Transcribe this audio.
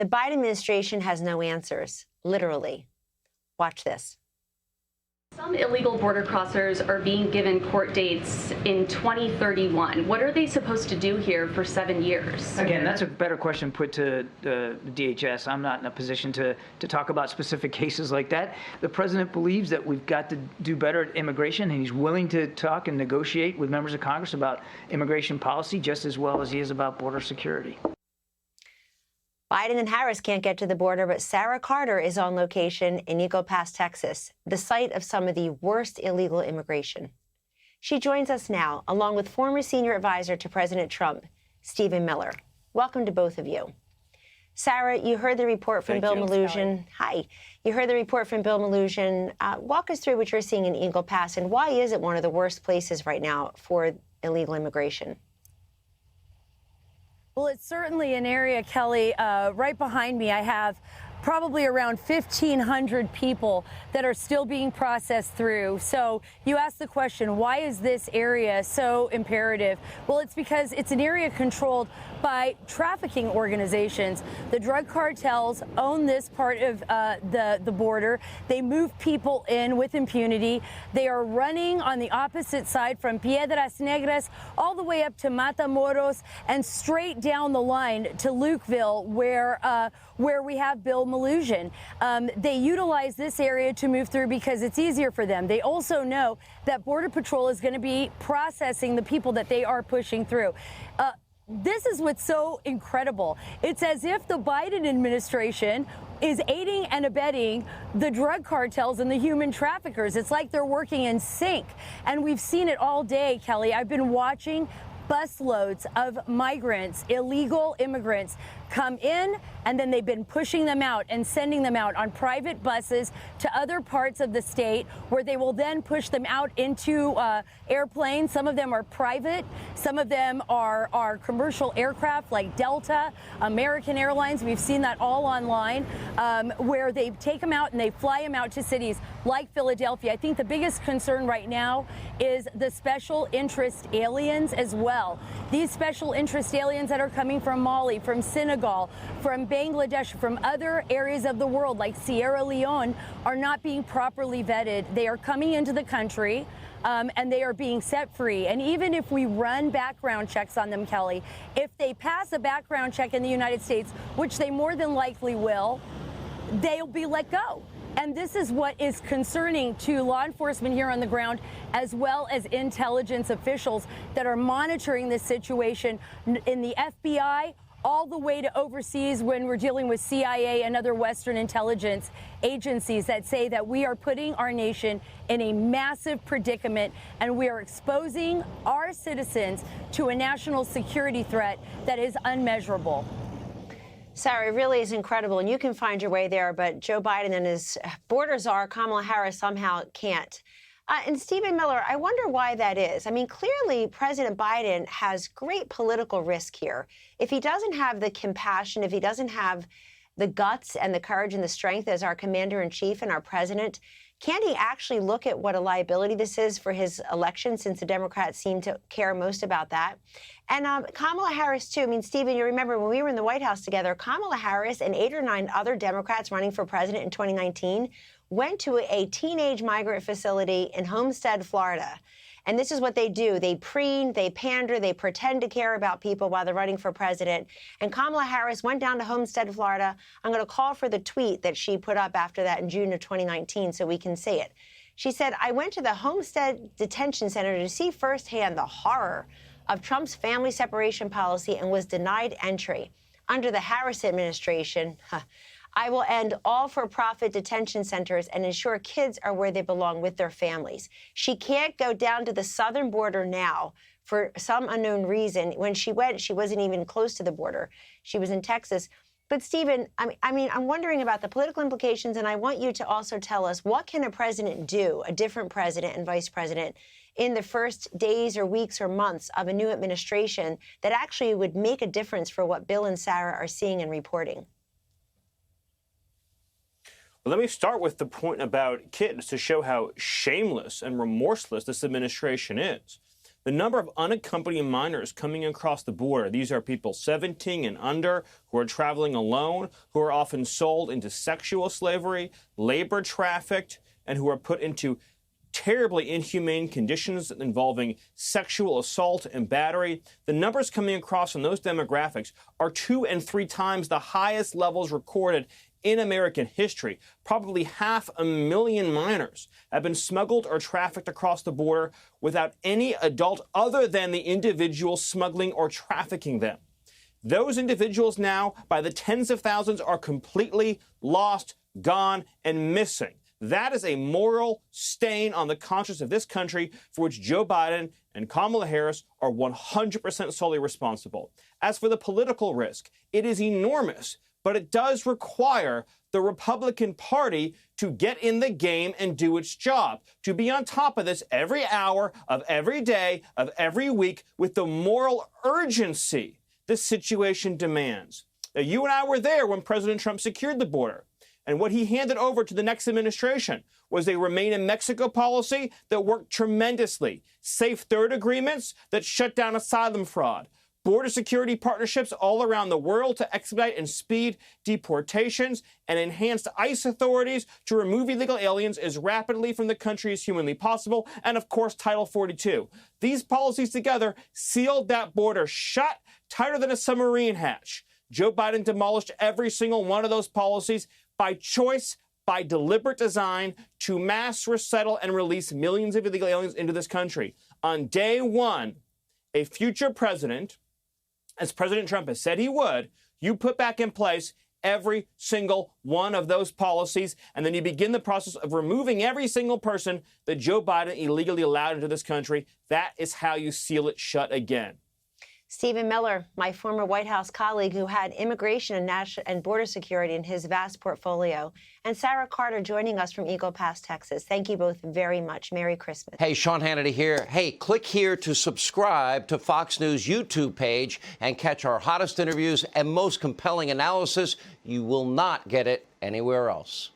The Biden administration has no answers, literally. Watch this. Some illegal border crossers are being given court dates in 2031. What are they supposed to do here for 7 years? Again, that's a better question put to the DHS. I'm not in a position to talk about specific cases like that. The president believes that we've got to do better at immigration, and he's willing to talk and negotiate with members of Congress about immigration policy just as well as he is about border security. Biden and Harris can't get to the border, but Sara Carter is on location in Eagle Pass, Texas, the site of some of the worst illegal immigration. She joins us now, along with former senior advisor to President Trump, Stephen Miller. Welcome to both of you. Sara, you heard the report from Bill Malugin. Hi. You heard the report from Bill Malugin. Walk us through what you're seeing in Eagle Pass, and why is it one of the worst places right now for illegal immigration? Well, it's certainly an area, Kelly. Right behind me, I have probably around 1,500 people that are still being processed through. So you asked the question, why is this area so imperative? Well, it's because it's an area controlled by trafficking organizations. The drug cartels own this part of the border. They move people in with impunity. They are running on the opposite side from Piedras Negras all the way up to Matamoros and straight down the line to Lukeville, where we have Bill Malugin. They utilize this area to move through because it's easier for them. They also know that Border Patrol is going to be processing the people that they are pushing through. This is what's so incredible. It's as if the Biden administration is aiding and abetting the drug cartels and the human traffickers. It's like they're working in sync. And we've seen it all day, Kelly. I've been watching busloads of migrants, illegal immigrants, come in, and then they've been pushing them out and sending them out on private buses to other parts of the state, where they will then push them out into airplanes. Some of them are private. Some of them are commercial aircraft like Delta, American Airlines. We've seen that all online, where they take them out and they fly them out to cities like Philadelphia. I think the biggest concern right now is the special interest aliens as well. These special interest aliens that are coming from Mali, from Senegal, from Bangladesh, from other areas of the world like Sierra Leone are not being properly vetted. They are coming into the country and they are being set free. And even if we run background checks on them, Kelly, if they pass a background check in the United States, which they more than likely will, they'll be let go. And this is what is concerning to law enforcement here on the ground, as well as intelligence officials that are monitoring this situation in the FBI, all the way to overseas when we're dealing with CIA and other Western intelligence agencies that say that we are putting our nation in a massive predicament and we are exposing our citizens to a national security threat that is unmeasurable. Sara, it really is incredible, and you can find your way there, but Joe Biden and his border czar, Kamala Harris, somehow can't. And Stephen Miller, I wonder why that is. I mean, clearly, President Biden has great political risk here. If he doesn't have the compassion, if he doesn't have the guts and the courage and the strength as our commander-in-chief and our president, can he actually look at what a liability this is for his election, since the Democrats seem to care most about that? And Kamala Harris, too. I mean, Stephen, you remember when we were in the White House together, Kamala Harris and 8 or 9 other Democrats running for president in 2019 went to a teenage migrant facility in Homestead, Florida. And this is what they do. They preen, they pander, they pretend to care about people while they're running for president. And Kamala Harris went down to Homestead, Florida. I'm going to call for the tweet that she put up after that in June of 2019 so we can say it. She said, "I went to the Homestead Detention Center to see firsthand the horror of Trump's family separation policy and was denied entry. Under the Harris administration, I will end all for-profit detention centers and ensure kids are where they belong with their families." She can't go down to the southern border now for some unknown reason. When she went, she wasn't even close to the border. She was in Texas. But, Stephen, I mean, I'm wondering about the political implications, and I want you to also tell us, what can a president do, a different president and vice president, in the first days or weeks or months of a new administration that actually would make a difference for what Bill and Sara are seeing and reporting? Well, let me start with the point about kids to show how shameless and remorseless this administration is. the number of unaccompanied minors coming across the border, these are people 17 and under who are traveling alone, who are often sold into sexual slavery, labor trafficked, and who are put into terribly inhumane conditions involving sexual assault and battery. The numbers coming across in those demographics are 2 and 3 times the highest levels recorded in American history. Probably 500,000 minors have been smuggled or trafficked across the border without any adult other than the individual smuggling or trafficking them. Those individuals now, by the tens of thousands, are completely lost, gone, and missing. That is a moral stain on the conscience of this country for which Joe Biden and Kamala Harris are 100% solely responsible. As for the political risk, it is enormous, but it does require the Republican Party to get in the game and do its job, to be on top of this every hour of every day of every week with the moral urgency this situation demands. Now, you and I were there when President Trump secured the border. And what he handed over to the next administration was a Remain in Mexico policy that worked tremendously, safe third agreements that shut down asylum fraud, border security partnerships all around the world to expedite and speed deportations, and enhanced ICE authorities to remove illegal aliens as rapidly from the country as humanly possible, and of course, Title 42. These policies together sealed that border shut tighter than a submarine hatch. Joe Biden demolished every single one of those policies by choice, by deliberate design, to mass resettle and release millions of illegal aliens into this country. On day one, a future president, as President Trump has said he would, you put back in place every single one of those policies, and then you begin the process of removing every single person that Joe Biden illegally allowed into this country. That is how you seal it shut again. Stephen Miller, my former White House colleague who had immigration and border security in his vast portfolio, and Sara Carter joining us from Eagle Pass, Texas. Thank you both very much. Merry Christmas. Hey, Sean Hannity here. Hey, click here to subscribe to Fox News YouTube page and catch our hottest interviews and most compelling analysis. You will not get it anywhere else.